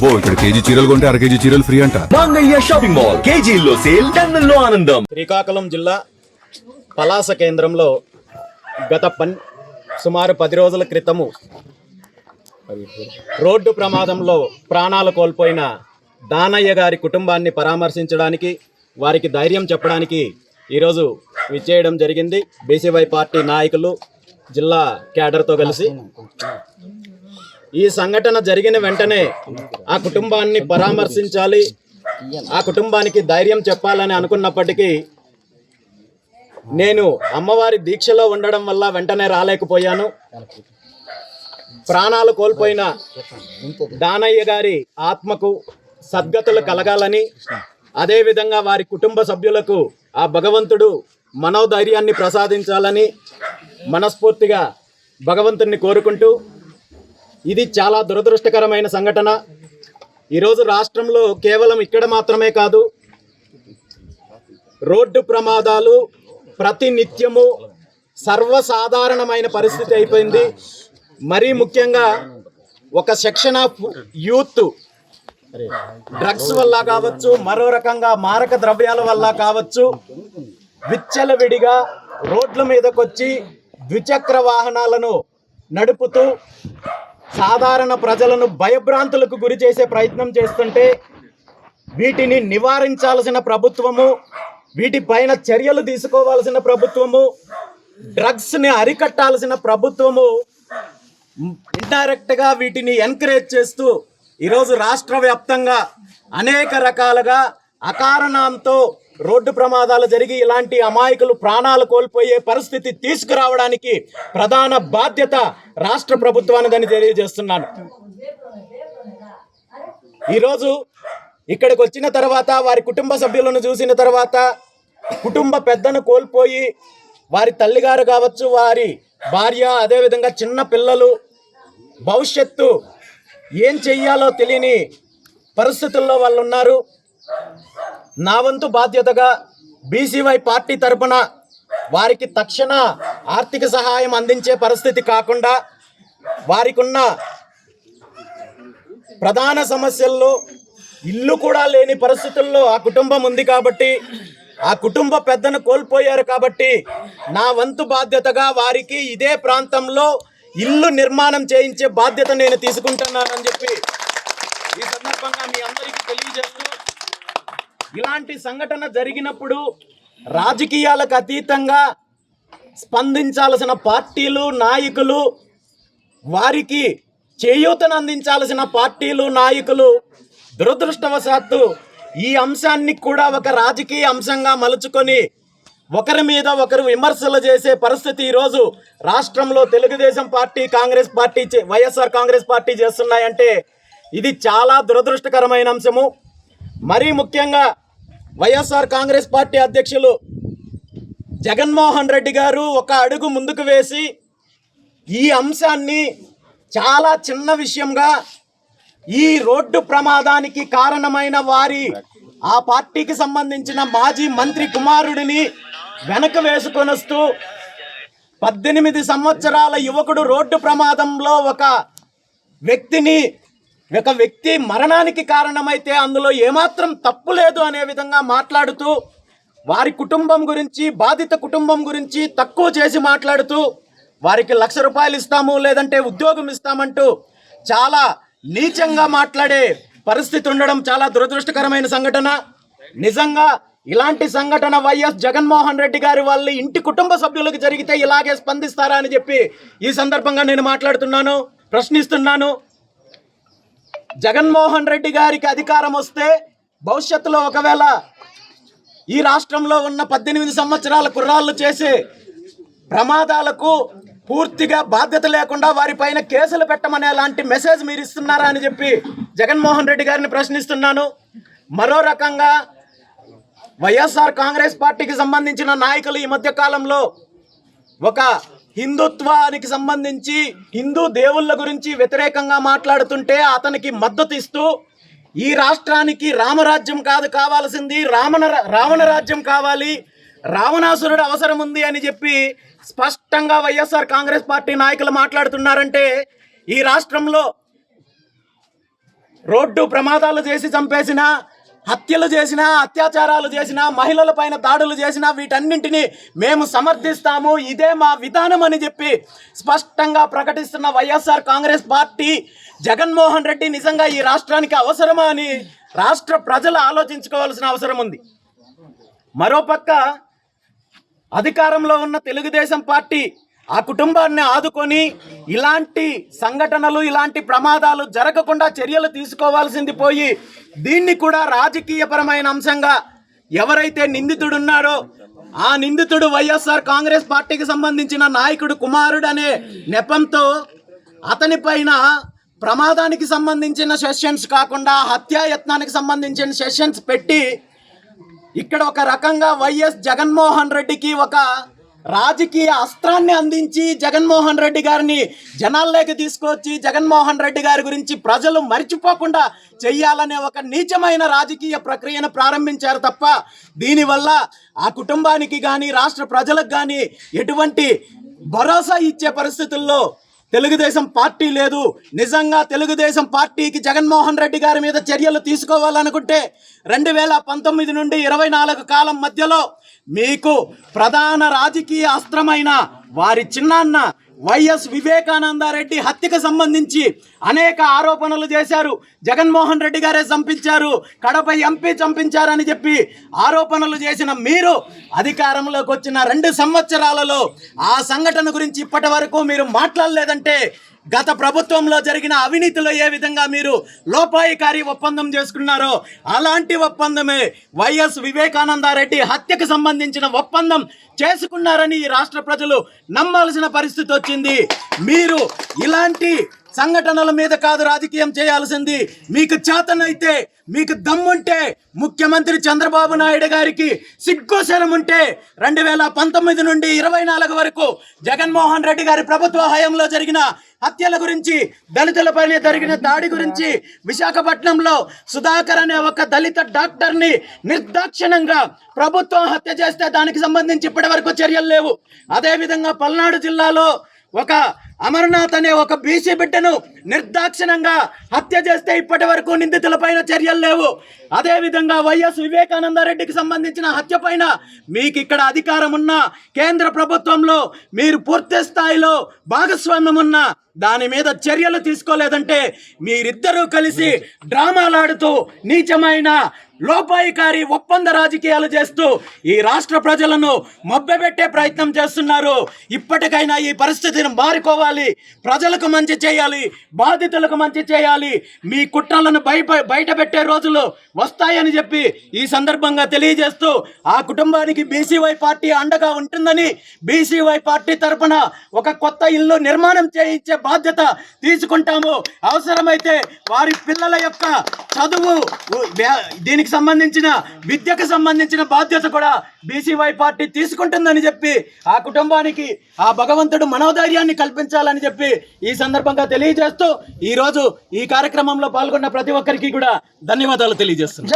అబ్బో ఇక్కడ కేజీ చీరలు కొంటే అర కేజీ చీరలు ఫ్రీ అంట. మంగళ్య షాపింగ్ మాల్ కేజీల్లో సేల్, టన్నుల్లో ఆనందం. శ్రీకాకుళం జిల్లా పలాస కేంద్రంలో గత సుమారు 10 రోజుల క్రితము రోడ్డు ప్రమాదంలో ప్రాణాలు కోల్పోయిన దానయ్య గారి కుటుంబాన్ని పరామర్శించడానికి, వారికి ధైర్యం చెప్పడానికి ఈరోజు విచ్చేయడం జరిగింది. బీసీవై పార్టీ నాయకులు జిల్లా క్యాడర్తో కలిసి ఈ సంఘటన జరిగిన వెంటనే ఆ కుటుంబాన్ని పరామర్శించాలి, ఆ కుటుంబానికి ధైర్యం చెప్పాలని అనుకున్నప్పటికీ నేను అమ్మవారి దీక్షలో ఉండడం వల్ల వెంటనే రాలేకపోయాను. ప్రాణాలు కోల్పోయిన దానయ్య గారి ఆత్మకు సద్గతులు కలగాలని, అదేవిధంగా వారి కుటుంబ సభ్యులకు ఆ భగవంతుడు మనోధైర్యాన్ని ప్రసాదించాలని మనస్ఫూర్తిగా భగవంతుడిని కోరుకుంటూ, ఇది చాలా దురదృష్టకరమైన సంఘటన. ఈరోజు రాష్ట్రంలో కేవలం ఇక్కడ మాత్రమే కాదు, రోడ్డు ప్రమాదాలు ప్రతి నిత్యము సర్వసాధారణమైన పరిస్థితి అయిపోయింది. మరీ ముఖ్యంగా ఒక సెక్షన్ ఆఫ్ యూత్ డ్రగ్స్ వల్ల కావచ్చు, మరో రకంగా మారక ద్రవ్యాల వల్ల కావచ్చు, విచ్చలవిడిగా రోడ్ల మీదకొచ్చి ద్విచక్ర వాహనాలను నడుపుతూ సాధారణ ప్రజలను భయభ్రాంతులకు గురి చేసే ప్రయత్నం చేస్తుంటే, వీటిని నివారించాల్సిన ప్రభుత్వము, వీటిపైన చర్యలు తీసుకోవాల్సిన ప్రభుత్వము, డ్రగ్స్ని అరికట్టాల్సిన ప్రభుత్వము ఇండైరెక్ట్గా వీటిని ఎంకరేజ్ చేస్తూ ఈరోజు రాష్ట్ర వ్యాప్తంగా అనేక రకాలుగా అకారణంతో రోడ్డు ప్రమాదాలు జరిగి ఇలాంటి అమాయకులు ప్రాణాలు కోల్పోయే పరిస్థితి తీసుకురావడానికి ప్రధాన బాధ్యత రాష్ట్ర ప్రభుత్వానిదని తెలియజేస్తున్నాను. ఈరోజు ఇక్కడికి వచ్చిన తర్వాత, వారి కుటుంబ సభ్యులను చూసిన తర్వాత, కుటుంబ పెద్దను కోల్పోయి వారి తల్లిగారు కావచ్చు, వారి భార్య, అదేవిధంగా చిన్న పిల్లలు భవిష్యత్తు ఏం చెయ్యాలో తెలియని పరిస్థితుల్లో వాళ్ళు ఉన్నారు. నా వంతు బాధ్యతగా బీసీవై పార్టీ తరపున వారికి తక్షణ ఆర్థిక సహాయం అందించే పరిస్థితి కాకుండా, వారికి ఉన్న ప్రధాన సమస్యల్లో ఇల్లు కూడా లేని పరిస్థితుల్లో ఆ కుటుంబం ఉంది కాబట్టి, ఆ కుటుంబ పెద్దను కోల్పోయారు కాబట్టి, నా వంతు బాధ్యతగా వారికి ఇదే ప్రాంతంలో ఇల్లు నిర్మాణం చేయించే బాధ్యత నేను తీసుకుంటున్నానని చెప్పి ఈ సందర్భంగా మీ అందరికీ తెలియజేస్తూ, ఇలాంటి సంఘటన జరిగినప్పుడు రాజకీయాలకు అతీతంగా స్పందించాల్సిన పార్టీలు, నాయకులు, వారికి చేయూతను అందించాల్సిన పార్టీలు, నాయకులు దురదృష్టవశాత్తు ఈ అంశాన్ని కూడా ఒక రాజకీయ అంశంగా మలుచుకొని ఒకరి మీద ఒకరు విమర్శలు చేసే పరిస్థితి ఈరోజు రాష్ట్రంలో Telugu Desam party, Congress party, YSR Congress party చేస్తున్నాయంటే ఇది చాలా దురదృష్టకరమైన అంశము. మరీ ముఖ్యంగా వైఎస్ఆర్ కాంగ్రెస్ పార్టీ అధ్యక్షులు జగన్మోహన్ రెడ్డి గారు ఒక అడుగు ముందుకు వేసి ఈ అంశాన్ని చాలా చిన్న విషయంగా, ఈ రోడ్డు ప్రమాదానికి కారణమైన వారి ఆ పార్టీకి సంబంధించిన మాజీ మంత్రి కుమారుడిని వెనక వేసుకొని వస్తూ 18 సంవత్సరాల యువకుడు రోడ్డు ప్రమాదంలో ఒక వ్యక్తి మరణానికి కారణమైతే అందులో ఏమాత్రం తప్పు లేదు అనే విధంగా మాట్లాడుతూ, వారి కుటుంబం గురించి, బాధిత కుటుంబం గురించి తక్కువ చేసి మాట్లాడుతూ, వారికి ₹1,00,000 ఇస్తాము, లేదంటే ఉద్యోగం ఇస్తామంటూ చాలా నీచంగా మాట్లాడే పరిస్థితి ఉండడం చాలా దురదృష్టకరమైన సంఘటన. నిజంగా ఇలాంటి సంఘటన వైఎస్ జగన్మోహన్ రెడ్డి గారి వాళ్ళ ఇంటి కుటుంబ సభ్యులకు జరిగితే ఇలాగే స్పందిస్తారా అని చెప్పి ఈ సందర్భంగా నేను మాట్లాడుతున్నాను, ప్రశ్నిస్తున్నాను. జగన్మోహన్ రెడ్డి గారికి అధికారం వస్తే భవిష్యత్తులో ఒకవేళ ఈ రాష్ట్రంలో ఉన్న 18 సంవత్సరాల కుర్రాళ్ళు చేసే ప్రమాదాలకు పూర్తిగా బాధ్యత లేకుండా వారిపైన కేసులు పెట్టమనే లాంటి మెసేజ్ మీరు ఇస్తున్నారా అని చెప్పి జగన్మోహన్ రెడ్డి గారిని ప్రశ్నిస్తున్నాను. మరో రకంగా వైఎస్ఆర్ కాంగ్రెస్ పార్టీకి సంబంధించిన నాయకులు ఈ మధ్య కాలంలో ఒక హిందుత్వానికి సంబంధించి, హిందూ దేవుళ్ళ గురించి వ్యతిరేకంగా మాట్లాడుతుంటే అతనికి మద్దతు ఇస్తూ, ఈ రాష్ట్రానికి రామరాజ్యం కాదు కావాల్సింది, రావణ రాజ్యం కావాలి, రావణాసురుడు అవసరం ఉంది అని చెప్పి స్పష్టంగా వైఎస్ఆర్ కాంగ్రెస్ పార్టీ నాయకులు మాట్లాడుతున్నారంటే ఈ రాష్ట్రంలో రోడ్డు ప్రమాదాలు చేసి చంపేసిన, హత్యలు చేసిన, అత్యాచారాలు చేసిన, మహిళల పైన దాడులు చేసిన వీటన్నింటినీ మేము సమర్థిస్తాము, ఇదే మా విధానం అని చెప్పి స్పష్టంగా ప్రకటిస్తున్న వైఎస్ఆర్ కాంగ్రెస్ పార్టీ జగన్మోహన్ రెడ్డి నిజంగా ఈ రాష్ట్రానికి అవసరమా అని రాష్ట్ర ప్రజలు ఆలోచించుకోవాల్సిన అవసరం ఉంది. మరోపక్క అధికారంలో ఉన్న తెలుగుదేశం పార్టీ ఆ కుటుంబాన్ని ఆదుకొని ఇలాంటి సంఘటనలు, ఇలాంటి ప్రమాదాలు జరగకుండా చర్యలు తీసుకోవాల్సింది పోయి దీన్ని కూడా రాజకీయపరమైన అంశంగా ఎవరైతే నిందితుడు ఉన్నారో ఆ నిందితుడు వైఎస్ఆర్ కాంగ్రెస్ పార్టీకి సంబంధించిన నాయకుడు కుమారుడు అనే నెపంతో అతని పైన ప్రమాదానికి సంబంధించిన సెషన్స్ కాకుండా హత్యాయత్నానికి సంబంధించిన సెషన్స్ పెట్టి ఇక్కడ ఒక రకంగా వైఎస్ జగన్మోహన్ రెడ్డికి ఒక రాజకీయ అస్త్రాన్ని అందించి జగన్మోహన్ రెడ్డి గారిని జనాల్లోకి తీసుకొచ్చి జగన్మోహన్ రెడ్డి గారి గురించి ప్రజలు మర్చిపోకుండా చెయ్యాలనే ఒక నీచమైన రాజకీయ ప్రక్రియను ప్రారంభించారు తప్ప దీనివల్ల ఆ కుటుంబానికి కానీ రాష్ట్ర ప్రజలకు కానీ ఎటువంటి భరోసా ఇచ్చే పరిస్థితుల్లో తెలుగుదేశం పార్టీ లేదు. నిజంగా తెలుగుదేశం పార్టీకి జగన్మోహన్ రెడ్డి గారి మీద చర్యలు తీసుకోవాలనుకుంటే 2019 నుండి 24 కాలం మధ్యలో మీకు ప్రధాన రాజకీయ అస్త్రమైన వారి చిన్నాన్న వైఎస్ వివేకానందరెడ్డి హత్యకు సంబంధించి అనేక ఆరోపణలు చేశారు. జగన్మోహన్ రెడ్డి గారే చంపించారు, కడప ఎంపీ చంపించారని చెప్పి ఆరోపణలు చేసిన మీరు అధికారంలోకి వచ్చిన 2 సంవత్సరాలలో ఆ సంఘటన గురించి ఇప్పటి వరకు మీరు మాట్లాడలేదంటే గత ప్రభుత్వంలో జరిగిన అవినీతిలో ఏ విధంగా మీరు లోపాయికారి ఒప్పందం చేసుకున్నారో అలాంటి ఒప్పందమే వైఎస్ వివేకానందరెడ్డి హత్యకు సంబంధించిన ఒప్పందం చేసుకున్నారని ఈ రాష్ట్ర ప్రజలు నమ్మాల్సిన పరిస్థితి వచ్చింది. మీరు ఇలాంటి సంఘటనల మీద కాదు రాజకీయం చేయాల్సింది. మీకు చేతనైతే, మీకు దమ్ముంటే ముఖ్యమంత్రి చంద్రబాబు నాయుడు గారికి సిగ్గుశరం ఉంటే 2019 నుండి 24 వరకు జగన్మోహన్ రెడ్డి గారి ప్రభుత్వ హయాంలో జరిగిన హత్యల గురించి, దళితులపైన జరిగిన దాడి గురించి, విశాఖపట్నంలో సుధాకర్ అనే ఒక దళిత డాక్టర్ని నిర్దాక్షిణ్యంగా ప్రభుత్వం హత్య చేస్తే దానికి సంబంధించి ఇప్పటి వరకు చర్యలు లేవు. అదేవిధంగా పల్నాడు జిల్లాలో ఒక అమర్నాథ్ అనే ఒక బీసీ బిడ్డను నిర్దాక్షిణ్యంగా హత్య చేస్తే ఇప్పటి వరకు నిందితులపైన చర్యలు లేవు. అదేవిధంగా వైఎస్ వివేకానందరెడ్డికి సంబంధించిన హత్య పైన మీకు ఇక్కడ అధికారం ఉన్న కేంద్ర ప్రభుత్వంలో మీరు పూర్తి స్థాయిలో భాగస్వామ్యం ఉన్న దాని మీద చర్యలు తీసుకోలేదంటే మీరిద్దరూ కలిసి డ్రామాలాడుతూ నీచమైన లోపాయికారి ఒప్పంద రాజకీయాలు చేస్తూ ఈ రాష్ట్ర ప్రజలను మభ్యపెట్టే ప్రయత్నం చేస్తున్నారు. ఇప్పటికైనా ఈ పరిస్థితిని మారుకోవాలి, ప్రజలకు మంచి చేయాలి, బాధితులకు మంచి చేయాలి. మీ కుట్రలను బయట పెట్టే రోజులు వస్తాయని చెప్పి ఈ సందర్భంగా తెలియజేస్తూ ఆ కుటుంబానికి బీసీవై పార్టీ అండగా ఉంటుందని, బీసీవై పార్టీ తరఫున ఒక కొత్త ఇల్లు నిర్మాణం చేయించే బాధ్యత తీసుకుంటాము. అవసరమైతే వారి పిల్లల యొక్క చదువు, దీనికి సంబంధించిన విద్యకు సంబంధించిన బాధ్యత కూడా బీసీవై పార్టీ తీసుకుంటుందని చెప్పి ఆ కుటుంబానికి ఆ భగవంతుడు మనోధైర్యాన్ని కల్పించాలని చెప్పి ఈ సందర్భంగా తెలియజేస్తూ ఈరోజు ఈ కార్యక్రమంలో పాల్గొన్న ప్రతి ఒక్కరికి కూడా ధన్యవాదాలు తెలియజేస్తున్నాను.